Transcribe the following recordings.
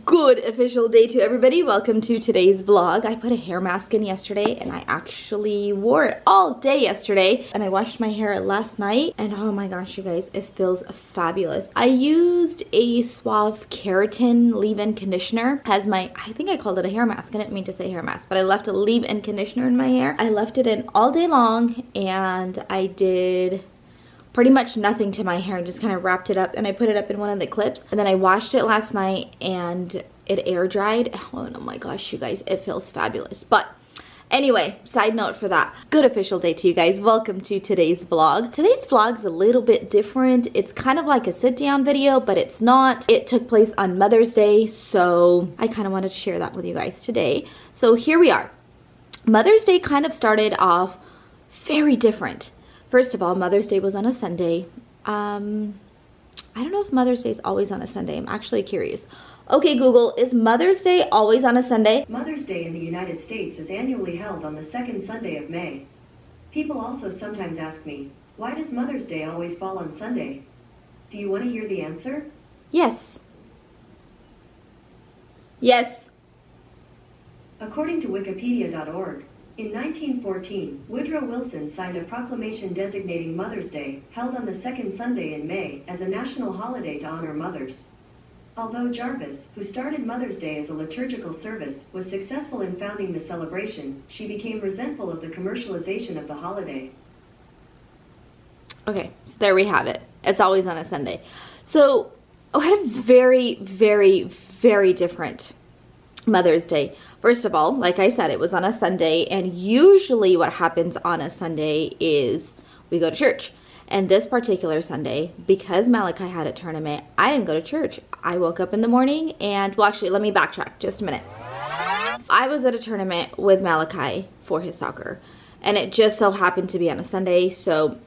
Good official day to everybody. Welcome to today's vlog. I put a hair mask in yesterday and I actually wore it all day yesterday, and I washed my hair last night and oh my gosh you guys, it feels fabulous. I used a Suave Keratin leave-in conditioner as my, I think I called it a hair mask. I didn't mean to say hair mask, but I left a leave-in conditioner in my hair. I left it in all day long and I did pretty much nothing to my hair, just kind of wrapped it up and I put it up in one of the clips, and then I washed it last night and it air dried. Oh my gosh you guys, it feels fabulous. But anyway, side note for that. Good official day to you guys. Welcome to today's vlog. Today's vlog's a little bit different. It's kind of like a sit down video, but it's not. It took place on Mother's Day, so I kind of wanted to share that with you guys today. So here we are. Mother's Day kind of started off very different. First of all, Mother's Day was on a Sunday. I don't know if Mother's Day is always on a Sunday. I'm actually curious. Okay, Google, is Mother's Day always on a Sunday? Mother's Day in the United States is annually held on the second Sunday of May. People also sometimes ask me, why does Mother's Day always fall on Sunday? Do you want to hear the answer? Yes. Yes. According to Wikipedia.org, in 1914, Woodrow Wilson signed a proclamation designating Mother's Day, held on the second Sunday in May, as a national holiday to honor mothers. Although Jarvis, who started Mother's Day as a liturgical service, was successful in founding the celebration, she became resentful of the commercialization of the holiday. Okay, so there we have it. It's always on a Sunday. So I had a very, very, very different Mother's Day. First of all, like I said, it was on a Sunday, and usually what happens on a Sunday is we go to church. And this particular Sunday, because Malachi had a tournament, I didn't go to church. I woke up in the morning and, well actually, let me backtrack just a minute. So I was at a tournament with Malachi for his soccer, and it just so happened to be on a Sunday, so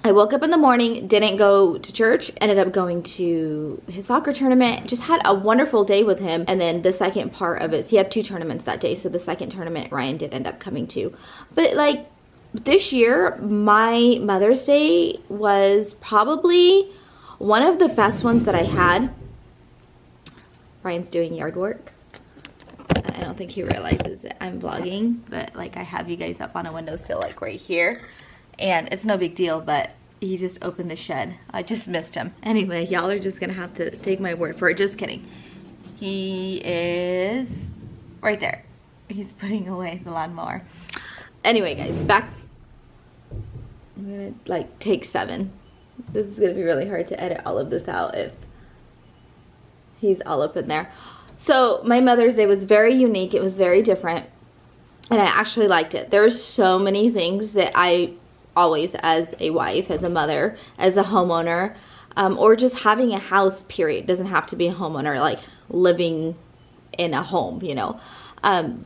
I woke up in the morning, didn't go to church, ended up going to his soccer tournament, just had a wonderful day with him. And then the second part of it, he had 2 tournaments that day, so the second tournament Ryan did end up coming to. But like this year, my Mother's Day was probably one of the best ones that I had. Ryan's doing yard work. I don't think he realizes that I'm vlogging, but like I have you guys up on a windowsill like right here. And it's no big deal, but he just opened the shed. I just missed him. Anyway, y'all are just gonna have to take my word for it. Just kidding. He is right there. He's putting away the lawnmower. Anyway, guys, back. I'm gonna like take 7. This is gonna be really hard to edit all of this out if he's all up in there. So my Mother's Day was very unique. It was very different. And I actually liked it. There's so many things that I always, as a wife, as a mother, as a homeowner, or just having a house, period. Doesn't have to be a homeowner, like living in a home, you know.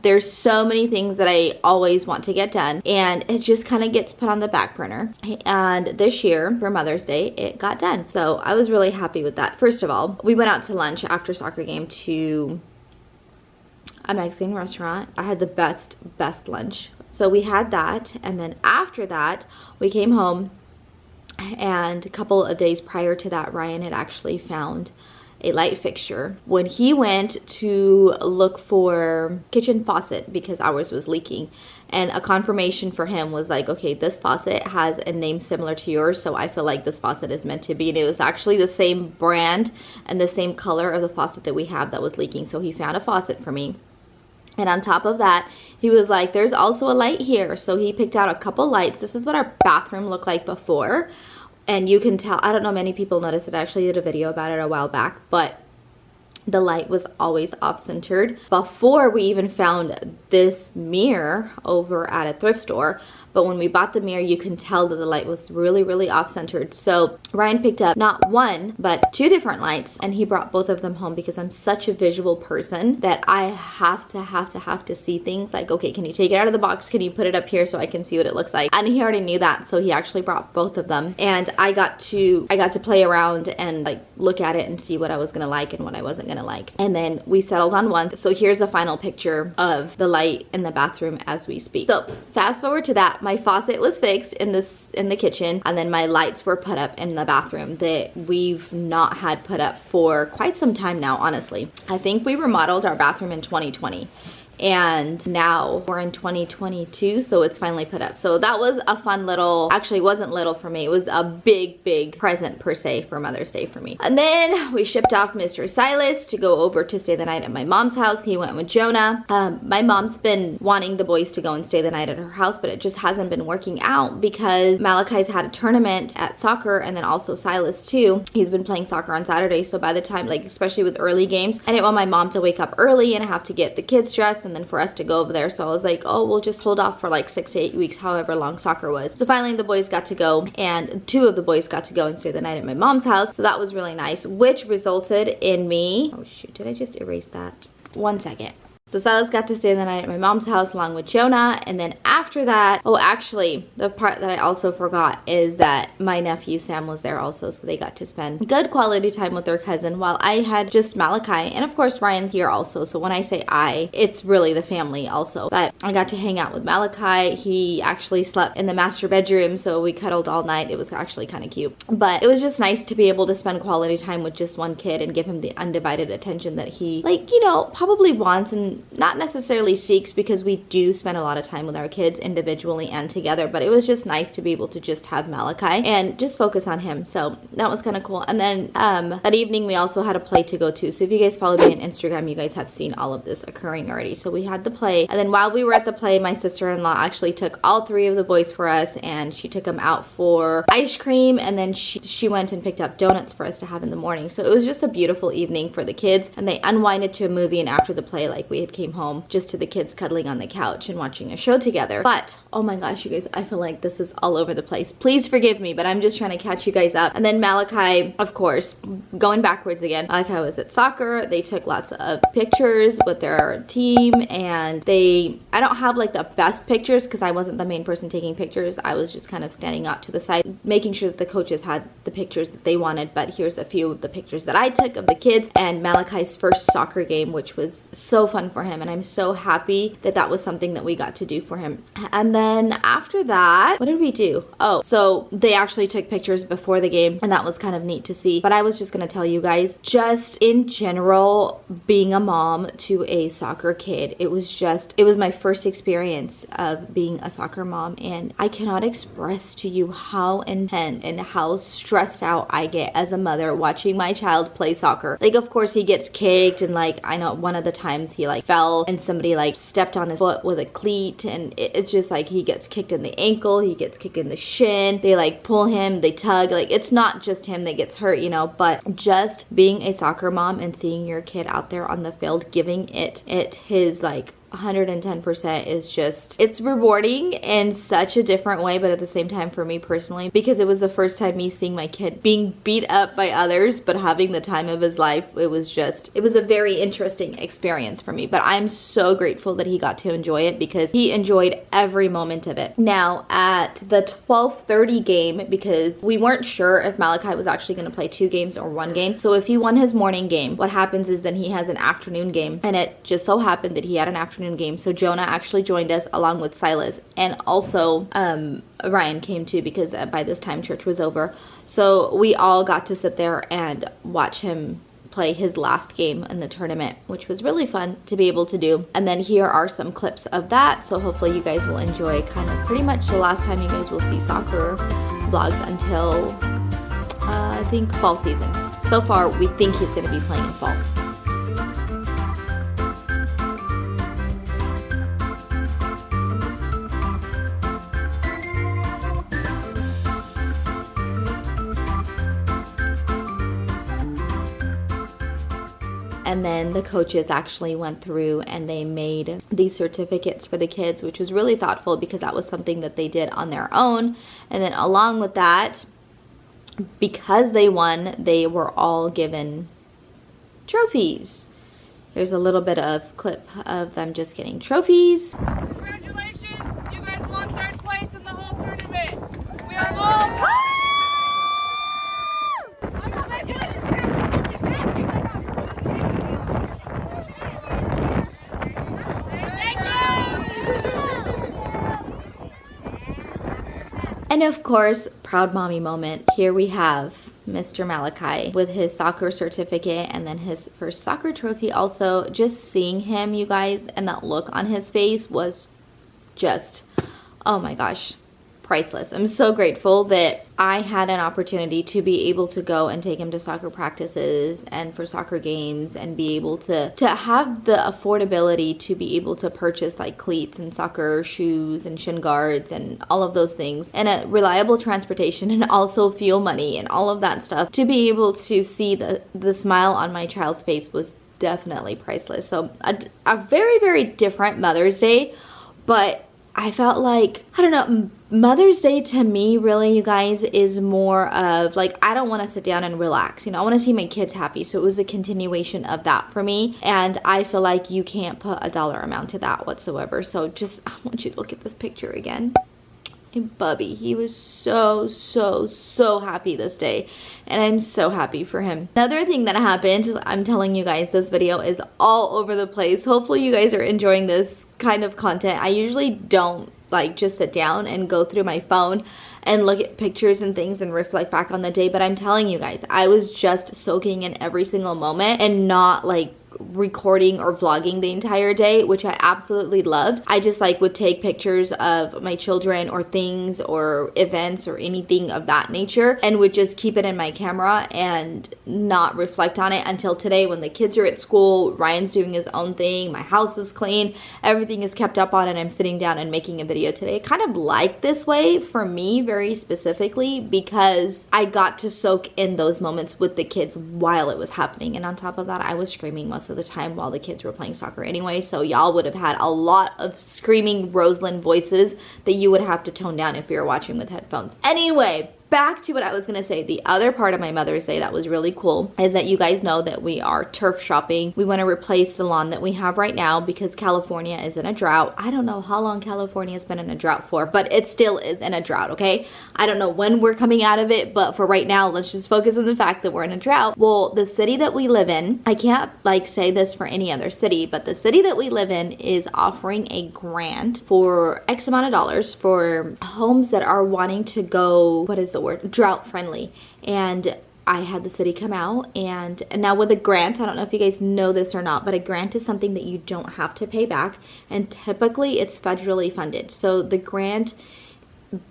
There's so many things that I always want to get done, and it just kind of gets put on the back burner. And this year, for Mother's Day, it got done. So I was really happy with that. First of all, we went out to lunch after soccer game to a Mexican restaurant. I had the best lunch. So we had that, and then after that, we came home, and a couple of days prior to that, Ryan had actually found a light fixture when he went to look for kitchen faucet because ours was leaking, and a confirmation for him was like, okay, this faucet has a name similar to yours, so I feel like this faucet is meant to be. And it was actually the same brand and the same color of the faucet that we have that was leaking. So he found a faucet for me. And on top of that, he was like, there's also a light here. So he picked out a couple lights. This is what our bathroom looked like before. And you can tell, I don't know many people noticed it. I actually did a video about it a while back, but the light was always off-centered before we even found this mirror over at a thrift store. But when we bought the mirror, you can tell that the light was really, really off-centered. So Ryan picked up not 1, but 2 different lights, and he brought both of them home because I'm such a visual person that I have to see things like, okay, can you take it out of the box? Can you put it up here so I can see what it looks like? And he already knew that, so he actually brought both of them. And I got to play around and like look at it and see what I was gonna like and what I wasn't gonna like. And then we settled on one. So here's the final picture of the light in the bathroom as we speak. So fast forward to that. my faucet was fixed in the kitchen, and then my lights were put up in the bathroom that we've not had put up for quite some time now, honestly. I think we remodeled our bathroom in 2020. And now we're in 2022, so it's finally put up. So that was a fun little, actually it wasn't little for me, it was a big present per se for Mother's Day for me. And then we shipped off Mr. Silas to go over to stay the night at my mom's house. He went with Jonah. My mom's been wanting the boys to go and stay the night at her house, but it just hasn't been working out because Malachi's had a tournament at soccer, and then also Silas too. He's been playing soccer on Saturday, so by the time, like especially with early games, I didn't want my mom to wake up early and have to get the kids dressed and then for us to go over there. So I was like, oh, we'll just hold off for like 6 to 8 weeks, however long soccer was. So finally the boys got to go, and 2 of the boys got to go and stay the night at my mom's house. So that was really nice, which resulted in me, oh shoot, did I just erase that? 1 second. So Silas got to stay the night at my mom's house along with Jonah, and then after that, oh actually, the part that I also forgot is that my nephew Sam was there also, so they got to spend good quality time with their cousin while I had just Malachi, and of course Ryan's here also, so when I say I, it's really the family also. But I got to hang out with Malachi. He actually slept in the master bedroom, so we cuddled all night. It was actually kind of cute. But it was just nice to be able to spend quality time with just one kid and give him the undivided attention that he, like, you know, probably wants and not necessarily seeks, because we do spend a lot of time with our kids individually and together, but it was just nice to be able to just have Malachi and just focus on him. So that was kind of cool. And then that evening we also had a play to go to. So if you guys follow me on Instagram, you guys have seen all of this occurring already. So we had the play, and then while we were at the play, my sister-in-law actually took all 3 of the boys for us, and she took them out for ice cream, and then she went and picked up donuts for us to have in the morning. So it was just a beautiful evening for the kids, and they unwinded to a movie, and after the play, like, we had came home just to the kids cuddling on the couch and watching a show together. But oh my gosh, you guys, I feel like this is all over the place. Please forgive me, but I'm just trying to catch you guys up. And then Malachi, of course, going backwards again, Malachi was at soccer. They took lots of pictures with their team, and I don't have like the best pictures because I wasn't the main person taking pictures. I was just kind of standing up to the side, making sure that the coaches had the pictures that they wanted. But here's a few of the pictures that I took of the kids and Malachi's first soccer game, which was so fun for him, and I'm so happy that that was something that we got to do for him. And then after that, what did we do? Oh, so they actually took pictures before the game, and that was kind of neat to see. But I was just gonna tell you guys, just in general, being a mom to a soccer kid, it was my first experience of being a soccer mom, and I cannot express to you how intense and how stressed out I get as a mother watching my child play soccer. Like, of course he gets kicked, and like, I know one of the times he like fell and somebody like stepped on his foot with a cleat, and it's just like he gets kicked in the ankle, he gets kicked in the shin, they like pull him, they tug, like it's not just him that gets hurt, you know. But just being a soccer mom and seeing your kid out there on the field giving it his like 110% is just, it's rewarding in such a different way, but at the same time for me personally, because it was the first time me seeing my kid being beat up by others but having the time of his life. It was a very interesting experience for me, but I'm so grateful that he got to enjoy it because he enjoyed every moment of it. Now at the 12:30 game, because we weren't sure if Malachi was actually going to play 2 games or 1 game, so if he won his morning game, what happens is then he has an afternoon game, and it just so happened that he had an afternoon game, so Jonah actually joined us along with Silas, and also Ryan came too, because by this time church was over. So we all got to sit there and watch him play his last game in the tournament, which was really fun to be able to do. And then here are some clips of that, so hopefully you guys will enjoy kind of pretty much the last time you guys will see soccer vlogs until I think fall season. So far we think he's going to be playing in fall. And then the coaches actually went through and they made these certificates for the kids, which was really thoughtful because that was something that they did on their own. And then along with that, because they won, they were all given trophies. Here's a little bit of clip of them just getting trophies. Congratulations, you guys won 3rd place in the whole tournament. We are all And of course, proud mommy moment. Here we have Mr. Malachi with his soccer certificate and then his first soccer trophy also. Just seeing him, you guys, and that look on his face was just, oh my gosh, priceless. I'm so grateful that I had an opportunity to be able to go and take him to soccer practices and for soccer games and be able to have the affordability to be able to purchase like cleats and soccer shoes and shin guards and all of those things and a reliable transportation and also fuel money and all of that stuff. To be able to see the smile on my child's face was definitely priceless. So a very, very different Mother's Day, but I felt like, I don't know, Mother's Day to me really, you guys, is more of like, I don't want to sit down and relax. You know, I want to see my kids happy. So it was a continuation of that for me. And I feel like you can't put a dollar amount to that whatsoever. So just, I want you to look at this picture again. And Bubby, he was so, so, so happy this day. And I'm so happy for him. Another thing that happened, I'm telling you guys, this video is all over the place. Hopefully you guys are enjoying this kind of content. I usually don't like just sit down and go through my phone and look at pictures and things and reflect back on the day, but I'm telling you guys, I was just soaking in every single moment and not like recording or vlogging the entire day, which I absolutely loved. I just like would take pictures of my children or things or events or anything of that nature and would just keep it in my camera and not reflect on it until today when the kids are at school, Ryan's doing his own thing, my house is clean, everything is kept up on, and I'm sitting down and making a video today. I kind of like this way for me very specifically because I got to soak in those moments with the kids while it was happening. And on top of that, I was screaming most of the time while the kids were playing soccer anyway, so y'all would have had a lot of screaming Rosalind voices that you would have to tone down if you're watching with headphones. Anyway, back to what I was gonna say. The other part of my Mother's Day that was really cool is that you guys know that we are turf shopping. We want to replace the lawn that we have right now because California is in a drought. I don't know how long California's been in a drought for, but it still is in a drought, okay? I don't know when we're coming out of it, but for right now, let's just focus on the fact that we're in a drought. Well, the city that we live in, I can't like say this for any other city, but the city that we live in is offering a grant for X amount of dollars for homes that are wanting to go, what is the word, drought friendly. And I had the city come out, and now with a grant, I don't know if you guys know this or not, but a grant is something that you don't have to pay back, and typically it's federally funded. So the grant,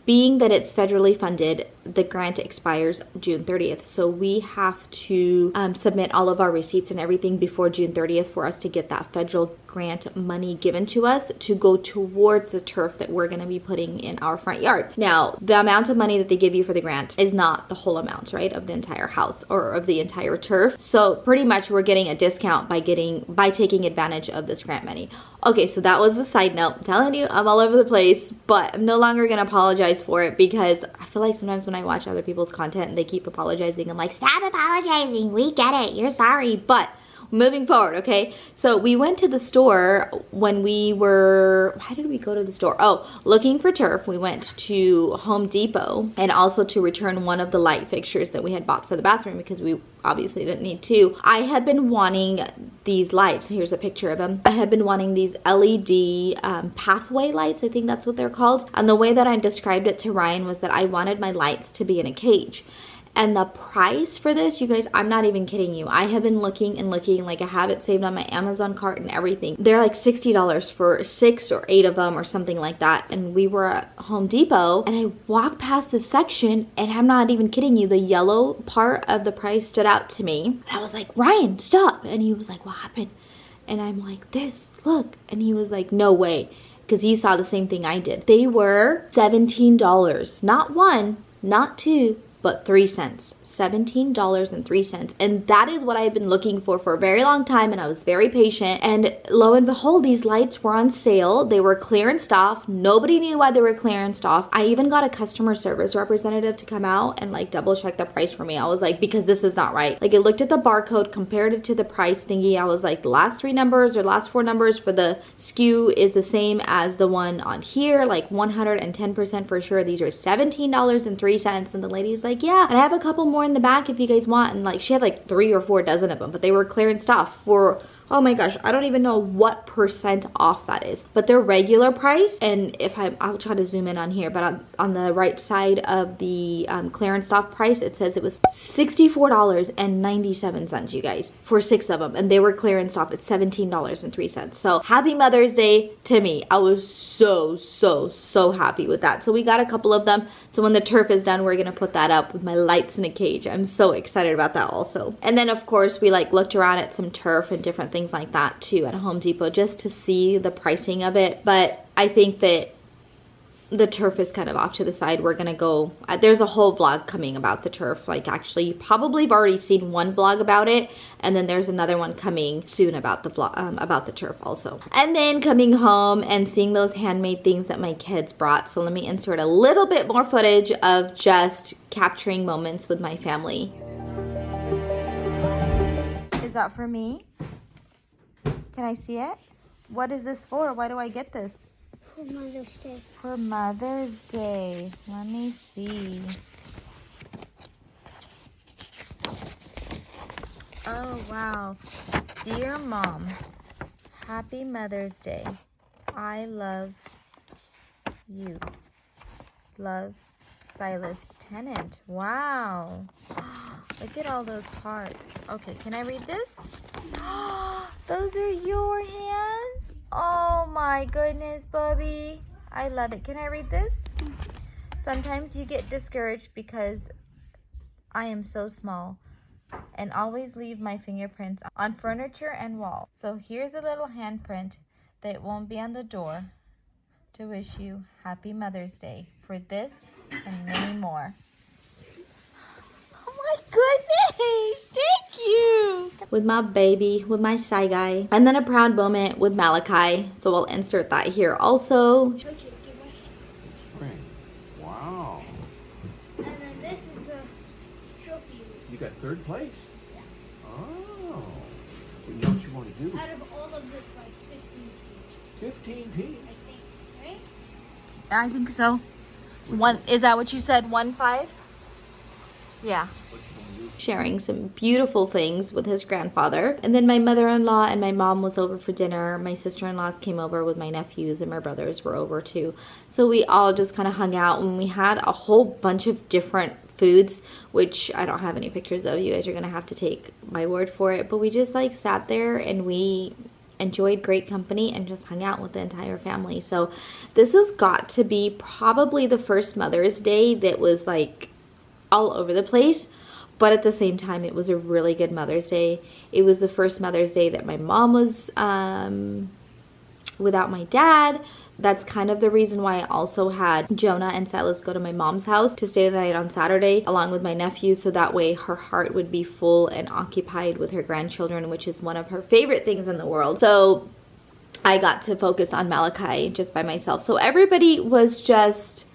being that it's federally funded, the grant expires June 30th. So we have to submit all of our receipts and everything before June 30th for us to get that federal grant money given to us to go towards the turf that we're going to be putting in our front yard. Now, the amount of money that they give you for the grant is not the whole amount, right, of the entire house or of the entire turf. So pretty much we're getting a discount by taking advantage of this grant money. Okay, so that was a side note. I'm telling you, I'm all over the place, but I'm no longer going to apologize for it because I feel like sometimes when I watch other people's content and they keep apologizing, I'm like, stop apologizing, we get it, you're sorry. But moving forward, okay, so we went to the store when we were, why did we go to the store? Oh, looking for turf. We went to Home Depot and also to return one of the light fixtures that we had bought for the bathroom because we obviously didn't need two. I had been wanting these lights. Here's a picture of them. I had been wanting these LED pathway lights. I think that's what they're called. And the way that I described it to Ryan was that I wanted my lights to be in a cage. And the price for this, you guys, I'm not even kidding you. I have been looking and looking, like I have it saved on my Amazon cart and everything. They're like $60 for 6 or 8 of them or something like that. And we were at Home Depot and I walked past this section and I'm not even kidding you. The yellow part of the price stood out to me. And I was like, Ryan, stop. And he was like, what happened? And I'm like, this, look. And he was like, no way. Because he saw the same thing I did. They were $17. Not one, not two, but 3 cents. $17.03. And that is what I've been looking for a very long time, and I was very patient. And lo and behold, these lights were on sale. They were clearance off. Nobody knew why they were clearance off. I even got a customer service representative to come out and like double check the price for me. I was like, because this is not right. Like I looked at the barcode, compared it to the price thingy. I was like, the last 3 numbers or last 4 numbers for the SKU is the same as the one on here, like 110% for sure. These are $17.03. And the lady's like, yeah, and I have a couple more in the back if you guys want. And like she had like 3 or 4 dozen of them, but they were clearance off for Oh my gosh, I don't even know what percent off that is. But their regular price, and I'll try to zoom in on here, but on the right side of the clearance off price, it says it was $64.97, you guys, for 6 of them. And they were clearance off at $17.03. So happy Mother's Day to me. I was so happy with that. So we got a couple of them. So when the turf is done, we're gonna put that up with my lights in a cage. I'm so excited about that also. And then of course we like looked around at some turf and different things like that too at Home Depot just to see the pricing of it. But I think that the turf is kind of off to the side. We're gonna go, there's a whole vlog coming about the turf. Like actually you probably have already seen one vlog about it, and then there's another one coming soon about the vlog, about the turf also. And then coming home and seeing those handmade things that my kids brought. So let me insert a little bit more footage of just capturing moments with my family. Is that for me? Can I see it? What is this for? Why do I get this? For Mother's Day. For Mother's Day. Let me see. Oh, wow. Dear Mom, happy Mother's Day. I love you. Love, Silas Tennant. Wow. Look at all those hearts. Okay, can I read this? Those are your hands? Oh my goodness, Bubby. I love it. Can I read this? Sometimes you get discouraged because I am so small and always leave my fingerprints on furniture and wall. So here's a little handprint that won't be on the door to wish you happy Mother's Day for this and many more. Oh my goodness, thank you. With my baby, with my shy guy. And then a proud moment with Malachi. So we'll insert that here also. Wow. And then this is the trophy. You got 3rd place? Yeah. Oh. What else you want to do? Out of all of this, like 15 15 teams. I think, right? I think so. Is that what you said? 1-5? Yeah. Sharing some beautiful things with his grandfather. And then my mother-in-law and my mom was over for dinner. My sister-in-laws came over with my nephews, and my brothers were over too. So we all just kind of hung out, and we had a whole bunch of different foods, which I don't have any pictures of. You guys are gonna have to take my word for it. But we just like sat there and we enjoyed great company and just hung out with the entire family. So this has got to be probably the first Mother's Day that was like all over the place, but at the same time it was a really good Mother's Day. It was the first Mother's Day that my mom was without my dad. That's kind of the reason why I also had Jonah and Silas go to my mom's house to stay the night on Saturday along with my nephew, so that way her heart would be full and occupied with her grandchildren, which is one of her favorite things in the world. So I got to focus on Malachi just by myself. So everybody was just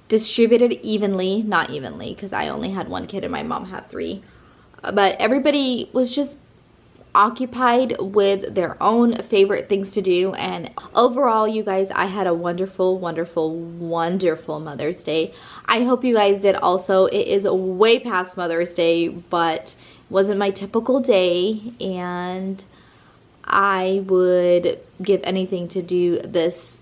distributed evenly, not evenly because I only had 1 kid and my mom had 3, but everybody was just occupied with their own favorite things to do. And overall, you guys, I had a wonderful Mother's Day. I hope you guys did also. It is way past Mother's Day, but wasn't my typical day, and I would give anything to do this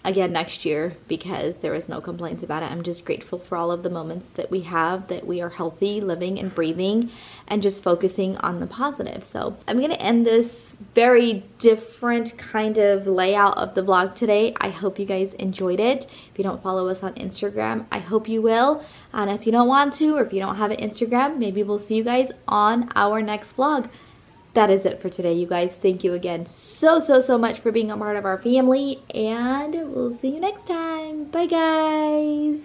again next year because there was no complaints about it. I'm just grateful for all of the moments that we have, that we are healthy, living and breathing, and just focusing on the positive. So I'm gonna end this very different kind of layout of the vlog today. I hope you guys enjoyed it. If you don't follow us on Instagram, I hope you will. And if you don't want to, or if you don't have an Instagram, maybe we'll see you guys on our next vlog. That is it for today, you guys. Thank you again so much for being a part of our family, and we'll see you next time. Bye, guys.